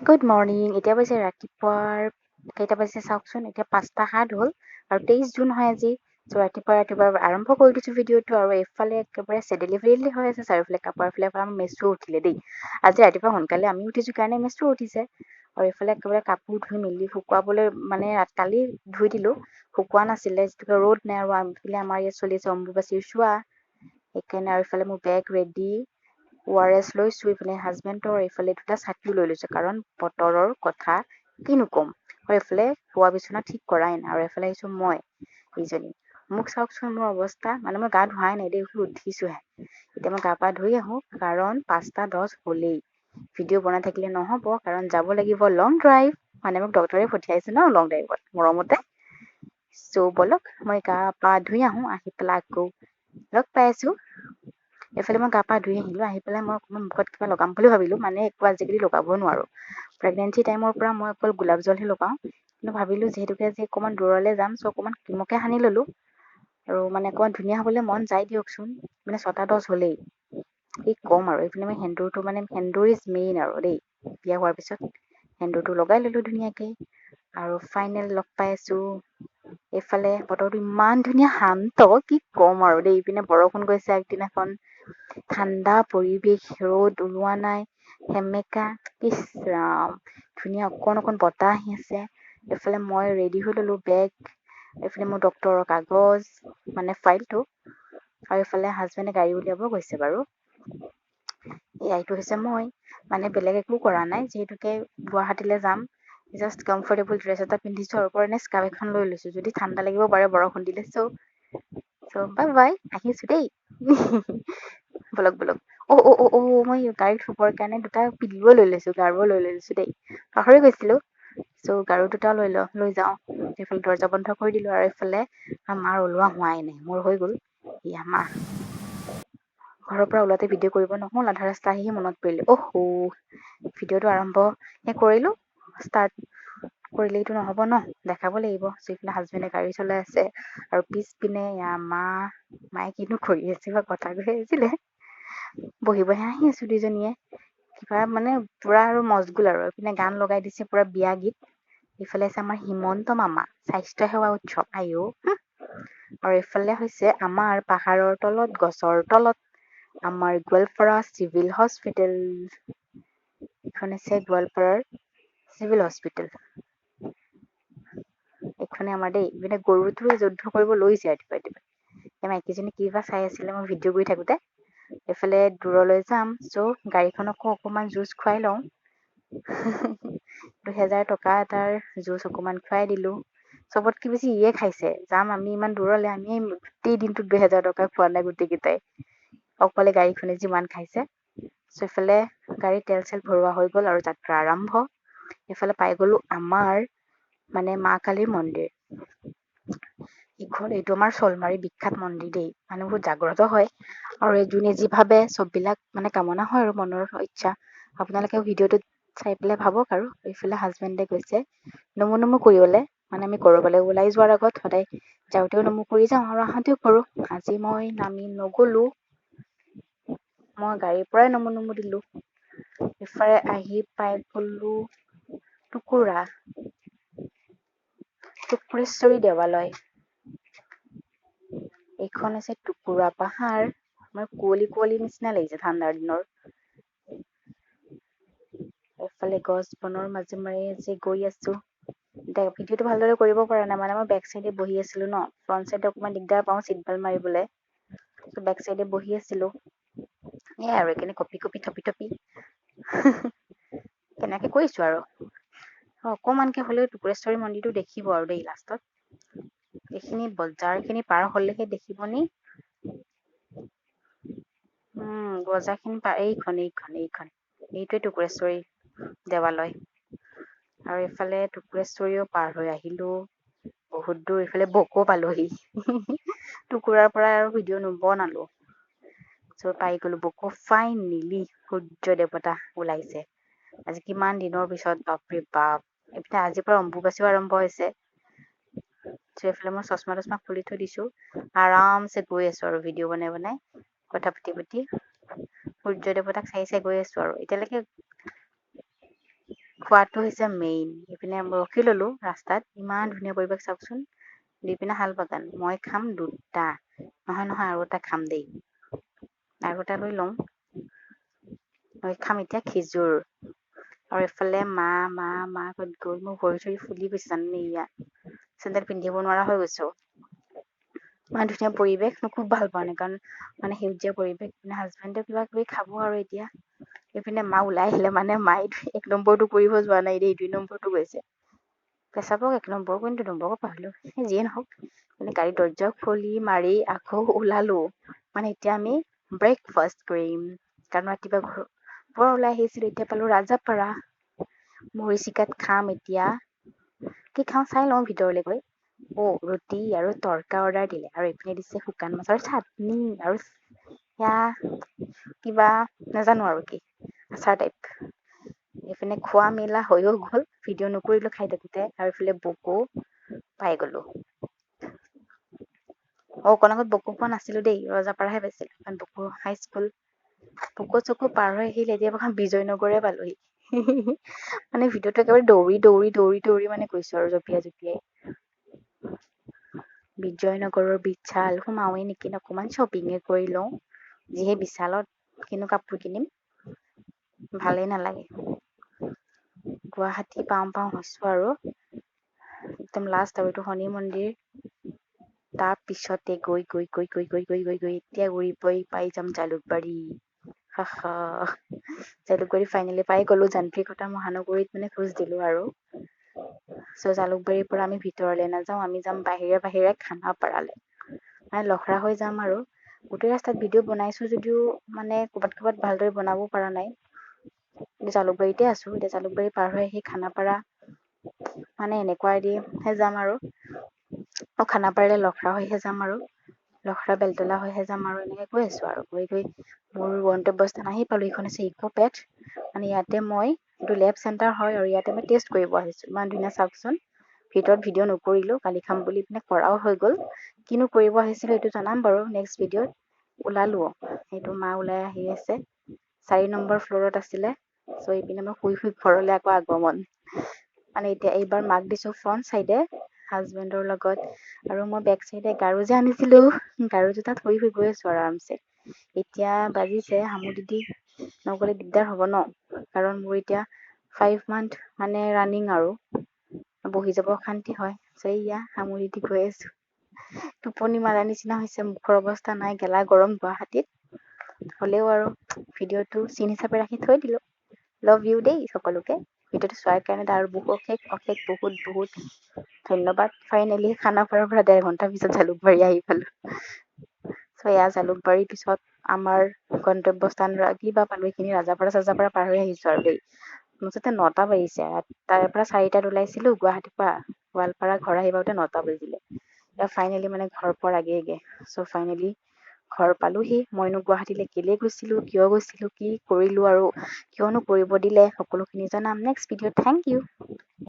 Good morning. এতিয়া বাজে ৰাতিপুৱাৰ কেইটা বাজিছে চাওকচোন। এতিয়া 5:07 হ'ল আৰু 23 জুন হয় আজি। চ' ৰাতিপুৱা আৰম্ভ কৰি দিছোঁ ভিডিঅ'টো আৰু এইফালে একেবাৰে চেডেলি ভেডেলি হৈ আছে। চাৰিওফালে কাপোৰৰ ফালে পৰা মেচু উঠিলে দেই। আজি ৰাতিপুৱা সোনকালে আমি উঠিছোঁ কাৰণে মেচু উঠিছে আৰু এইফালে একেবাৰে কাপোৰ ধুই মেলি শুকুৱাবলৈ মানে কালি ধুই দিলোঁ, শুকোৱা নাছিলে যিটোকে ৰ'দ নাই আৰু এইফালে আমাৰ ইয়াত চলি আছে অম্বুবাচীৰ চোৱা। সেইকাৰণে আৰু এইফালে মোৰ বেগ ৰেডি, ORS লৈছোঁ, এইফালে হাজবেণ্ডৰ, এইফালে দুটা ছাতিও লৈ লৈছোঁ কাৰণ বতৰৰ কথা কিনো ক'ম। আৰু এইফালে শোৱা বিচনা ঠিক কৰাই নাই আৰু এইফালে আহিছোঁ মই ইজনী। মোক চাওকচোন মোৰ অৱস্থা, মানে মই গা ধোৱাই নাই দেই, উঠিছোহে। এতিয়া মই গা পা ধুই আহোঁ কাৰণ 5:10 হ'লেই। ভিডিঅ' বনাই থাকিলে নহ'ব কাৰণ যাব লাগিব লং ড্ৰাইভ, মানে মোক ডক্টৰে পঠিয়াইছে ন লং ড্ৰাইভত মৰমতে। চ' বলক মই গা পা ধুই আহোঁ, আহি পেলাই আকৌ লগ পাই আছোঁ। এইফালে মই গা পা ধুই আহিলোঁ, আহি পেলাই মই অকণমান মুখত কিবা লগাম বুলি ভাবিলোঁ, মানে একো আজিকালি লগাব নোৱাৰোঁ। প্ৰেগনেঞ্চি টাইমৰ পৰা মই অকল গোলাপ জলহে লগাওঁ, কিন্তু ভাবিলোঁ যিহেতুকে আজি অকণমান দূৰলৈ যাম, চ' অকণমান ক্ৰীমকে সানি ল'লোঁ আৰু মানে অকণমান ধুনীয়া হ'বলৈ মন যায় দিয়কচোন। মানে 6:10 হ'লেই, কি ক'ম আৰু। এইপিনে মই সেন্দুৰটো মানে সেন্দুৰ ইজ মেইন আৰু দেই। বিয়া হোৱাৰ পিছত সেন্দুৰটো লগাই ল'লোঁ ধুনীয়াকৈ আৰু ফাইনেল লগ পাই আছোঁ। এইফালে বতৰটো ইমান ধুনীয়া শান্ত, কি ক'ম আৰু দেই। ইপিনে বৰষুণ গৈছে আগদিনাখন, ঠাণ্ডা পৰিৱেশ, ৰ'দ ওলোৱা নাই, সেমেকা, ইছ ৰাম ধুনীয়া, অকণ বতাহ আহি আছে। এইফালে মই ৰেডি হৈ ল'লোঁ, বেগ, এইফালে মোৰ ডক্টৰৰ কাগজ মানে ফাইলটো, আৰু এইফালে হাজবেণ্ডে গাড়ী উলিয়াব গৈছে বাৰু। এইটো হৈছে মই, মানে বেলেগ একো কৰা নাই, যিহেতুকে গুৱাহাটীলৈ যাম। জাষ্ট কমফৰ্টেবল ড্ৰেছ এটা পিন্ধিছোঁ আৰু ওপৰত স্কাৰ্ফ এখন লৈ লৈছোঁ, যদি ঠাণ্ডা লাগিব পাৰে বৰষুণ দিলে। চ' বাই বাই, আহিছোঁ দেই। বলক মই গাড়ীত শুবৰ কাৰণে দুটা পিলিও লৈ লৈছোঁ, গাৰুও লৈ লৈছোঁ দেই, পাহৰি গৈছিলোঁ। চ' গাৰু দুটাও লৈ যাওঁ। এইফালে দৰ্জা বন্ধ কৰি দিলোঁ আৰু এইফালে মাৰ ওলোৱা হোৱাই নাই, মোৰ হৈ গ'ল। ইয়া মা, ঘৰৰ পৰা ওলাওঁতে ভিডিঅ' কৰিব নহ'ল, আধা ৰাস্তা আহিহে মনত পৰিলে, ভিডিঅ'টো আৰম্ভহে কৰিলোঁ, ষ্টাৰ্ট কৰিলেইতো নহ'ব ন, দেখাব লাগিব। যিফালে হাজবেণ্ডে গাড়ী চলাই আছে আৰু পিছপিনে মায়ে কিনো কৰি আছে বা কথা কৈ আছিলে, বহি হাঁহি আছোঁ দুইজনীয়ে। কিবা মানে পুৰা আৰু মজগুল আৰু এইপিনে গান লগাই দিছে পুৰা বিয়া গীত। ইফালে আছে আমাৰ হিমন্ত মামা স্বাস্থ্য সেৱা উৎসৱ, আৰু এইফালে হৈছে আমাৰ পাহাৰৰ তলত, গছৰ তলত আমাৰ গোৱালপাৰা চিভিল হস্পিটেল। এইখন আছে গোৱালপাৰাৰ চিভিল হস্পিটেল। এইখনে আমাৰ দেই। ইপিনে গৰুটো যুদ্ধ কৰিব লৈছে ৰাতিপুৱাই। মাইকীজনী কিবা চাই আছিলে মই ভিডিঅ' কৰি থাকোঁতে। এইফালে দূৰলৈ যাম, চ' গাড়ীখনকো অকণমান জুচ খুৱাই লওঁ। 2000 টকা এটাৰ জুচ অকণমান খুৱাই দিলোঁ। চবতকে বেছি ইয়ে খাইছে, যাম আমি ইমান দূৰলৈ, আমি গোটেই দিনটোত 2000 টকা খোৱা নাই গোটেইকেইটাই, অকলে গাড়ীখনে যিমান খাইছে। চ' এইফালে গাড়ী তেল চেল ভৰোৱা হৈ গ'ল আৰু যাত্ৰা আৰম্ভ। এইফালে পাই গ'লোঁ আমাৰ মানে মা কালীৰ মন্দিৰ। এইটো আমাৰ শ'লমাৰীৰ বিখ্যাত মন্দিৰ দেই, মানুহবোৰ জাগ্ৰত হয় আৰু যোনে যি ভাবে চববিলাক মানে কামনা হয় আৰু মনৰ ইচ্ছা। আপোনালোকেও ভিডিঅ'টোত চাই পেলাই ভাবক আৰু। এইফালে হাজবেণ্ডে গৈছে নমু কৰিবলৈ, মানে আমি ক'ৰবালৈ ওলাই যোৱাৰ আগত সদায় যাওঁতেও নমু কৰি যাওঁ আৰু আহোঁতেও কৰোঁ। আজি মই নামি নগ'লোঁ, মই গাড়ীৰ পৰাই নমু দিলোঁ। ইফালে আহি পাই গ'লোঁ টুকুৰেশ্বৰী দেৱালয়। এইখন আছে টুকুৰা পাহাৰ, আমাৰ কুঁৱলী নিচিনা লাগিছে ঠাণ্ডাৰ দিনৰ। এইফালে গছ বনৰ মাজে যে গৈ আছোঁ। ভিডিঅ'টো ভালদৰে কৰিব পৰা নাই, মানে মই বেক চাইডে বহি আছিলোঁ ন, ফ্ৰণ্ট চাইডে অকণমান দিগদাৰ পাওঁ চিট বেল্ট মাৰিবলৈ। বেক চাইডে বহি আছিলোঁ, এয়াই আৰু এইখিনি কপি থপি কেনেকৈ কৰিছোঁ আৰু। অকণমানকৈ হ'লেও টুকুৰেশ্বৰী মন্দিৰটো দেখিব আৰু দেই লাষ্টত। এইখিনি বজাৰখিনি পাৰ হ'লেহে দেখিব নি। বজাৰখিনি এইটোৱে টুকুৰেশ্বৰী দেৱালয়। আৰু এইফালে টুকুৰেশ্বৰীও পাৰ হৈ আহিলোঁ বহুত দূৰ। এইফালে বকো পালোহি। টুকুৰাৰ পৰা আৰু ভিডিঅ' নবনালোঁ, চ' পাই গ'লোঁ বকো। ফাইনেলি সূৰ্য দেৱতা ওলাইছে আজি কিমান দিনৰ পিছত, বাপৰে বাপ। এইপিনে আজিৰ পৰা অম্বুবাচীও আৰম্ভ হৈছে। চ' এইফালে মই চশমা তচমা খুলি থৈ দিছোঁ, আৰামছে গৈ আছোঁ আৰু ভিডিঅ' বনাই কথা পাতি সূৰ্য দেৱতাক চাই গৈ আছোঁ আৰু। এতিয়ালৈকে খোৱাটো হৈছে মেইন। এইপিনে ৰখি ল'লোঁ ৰাস্তাত, ইমান ধুনীয়া পৰিৱেশ চাওকচোন। দুইপিনে শাল বাগান। মই খাম 2টা, নহয় আৰু এটা খাম দেই, আৰু এটা লৈ লওঁ। মই খাম এতিয়া খেজুৰ। আৰু এফালে মা ক'ত গ'ল? মোৰ ভৰি চৰি ফুলি গৈছে জানেনে, ইয়াত চেণ্ডেল পিন্ধিব নোৱাৰা হৈ গৈছোঁ। ইমান ধুনীয়া পৰিৱেশ, মই খুব ভাল পাওঁ কাৰণ মানে সেউজীয়া পৰিৱেশ। হাজবেণ্ডে কিবা কিবি খাব আৰু এতিয়া। এইপিনে মা ওলাই আহিলে, মানে মায়ে 1 নম্বৰটো কৰিব যোৱা নাই দেই, 2 নম্বৰটো গৈছে। পেচাবক 1 নম্বৰ, কিন্তু নম্বৰকো পাহৰিলোঁ। যিয়ে নহওক, মানে গাড়ী দৰ্জা খুলি মাৰি আকৌ ওলালোঁ। মানে এতিয়া আমি ব্ৰেকফাষ্ট কৰিম, কাৰণ ৰাতিপুৱা ঘৰৰ পৰা ওলাই আহিছিলোঁ। এতিয়া পালোঁ ৰাজাপাৰা। মৰিচিকাত খাম এতিয়া। কি খাওঁ চাই লওঁ ভিতৰলৈ গৈ। ৰুটি আৰু তৰকা অৰ্ডাৰ দিলে, আৰু এইপিনে দিছে শুকান মাছৰ চাটনি, আৰু সেয়া কিবা নাজানো আৰু কি, আচাৰ টাইপ। এইপিনে খোৱা মেলা হৈও গ'ল, ভিডিঅ' নকৰিলোঁ খাই থাকোঁতে। আৰু এইফালে বকো পাই গ'লোঁ। অকণ আগত বকো পোৱা নাছিলোঁ দেই, ৰজাপাৰাহে পাইছিলোঁ, কাৰণ বকো হাইস্কুল। বকো চকো পাৰ হৈ আহিলে, এতিয়া প্ৰথম বিজয়নগৰে পালোহি। মানে ভিডিঅ'টো একেবাৰে দৌৰি মানে গৈছোঁ আৰু জঁপিয়াই। বিজয়নগৰৰ বিশাল সোমাওৱে নেকি, অকমান শ্বপিঙে কৰি লওঁ। যিহে বিশালত কিনো কাপোৰ কিনিম, ভালেই নালাগে। গুৱাহাটী পাওঁ হৈছোঁ আৰু একদম লাষ্ট, আৰু এইটো শনি মন্দিৰ। তাৰ পিছতে গৈ এতিয়া উৰি পাই যাম জালুকবাৰী। জালুকবাৰী ফাইনেলি পাই গ'লো। যান্ত্ৰিকতা মহানগৰীত মানে খোজ দিলোঁ আৰু। জালুকবাৰীৰ পৰা আমি ভিতৰলৈ নাযাওঁ, আমি যাম বাহিৰে খানাপাৰালে। মানে লখৰা হৈ যাম আৰু। গোটেই ৰাস্তাত ভিডিঅ' বনাইছোঁ যদিও মানে ক'ৰবাত ভালদৰে বনাব পৰা নাই। জালুকবাৰীতে আছোঁ। এতিয়া জালুকবাৰী পাৰ হৈ আহি খানাপাৰা, মানে এনেকুৱাইদিহে যাম আৰু। খানাপাৰালে লখৰা হৈহে যাম আৰু। লখৰা বেলতলা হৈহে যাম আৰু, এনেকৈ গৈ আছোঁ আৰু। গৈ মোৰ গন্তব্যস্থান আহি পালোঁ। এইখন হৈছে ইকো পেট। মানে ইয়াতে মই, এইটো লেব চেণ্টাৰ হয়, আৰু ইয়াতে মই টেষ্ট কৰিব আহিছোঁ। ইমান ধুনীয়া চাওকচোন। ভিতৰত ভিডিঅ' নকৰিলোঁ, কালি খাম বুলি পিনে কৰাও হৈ গ'ল। কিনো কৰিব আহিছিলোঁ এইটো জনাম বাৰু নেক্সট ভিডিঅ'ত। ওলালোঁ, সেইটো মা ওলাই আহি আছে। 4 নম্বৰ ফ্ল'ৰত আছিলে। এইপিনে মই শুই ঘৰলৈ আকৌ আগমন। মানে এতিয়া এইবাৰ মাক দিছোঁ ফ্ৰণ্ট চাইডে হাজবেণ্ডৰ লগত, আৰু মই বেক চাইডে গাৰু যে আনিছিলোঁ, গাৰুটো তাত শুই গৈ আছোঁ আৰামছে। এতিয়া বাজিছে, হামুদি দি নগ'লে দিগদাৰ হ'ব ন, কাৰণ মোৰ এতিয়া 5 মান্থ মানে ৰানিং আৰু। বহি যাব অশান্তি হয়। এয়া সামৰি দি গৈ আছোঁ। টোপনি মাৰা নিচিনা হৈছে, মুখৰ অৱস্থা নাই, গেলা গৰম গুৱাহাটীত। হ'লেও আৰু ভিডিঅ'টো চিন হিচাপে ৰাখি থৈ দিলোঁ। লাভ ইউ দেই সকলোকে। ভিডিঅ'টো চোৱাৰ কাৰণে আৰু অশেষ বহুত ধন্যবাদ। ফাইনেলি খানাপাৰাৰ পৰা 1.5 ঘণ্টাৰ পিছত জালুকবাৰী আহি পালোঁ। এয়া জালুকবাৰীৰ পিছত আমাৰ গন্তব্যস্থান কিবা পালোঁ, এইখিনি ৰাজাপাৰা পাৰ হৈ আহিছোঁ আৰু দেই। মুঠতে 9টা বাজিছে। তাৰ পৰা 4টাত ওলাইছিলোঁ গুৱাহাটীৰ পৰা। গোৱালপাৰা ঘৰ আহি পাওঁতে 9টা বাজিলে। এতিয়া ফাইনেলি মানে ঘৰ পোৱাৰ আগে। ফাইনেলি ঘৰ পালোহি। মইনো গুৱাহাটীলৈ কেলে গৈছিলোঁ, কিয় গৈছিলোঁ, কি কৰিলোঁ, আৰু কিয়নো কৰিব দিলে, সকলোখিনি জনাম নেক্সট ভিডিঅ'ত। Thank U.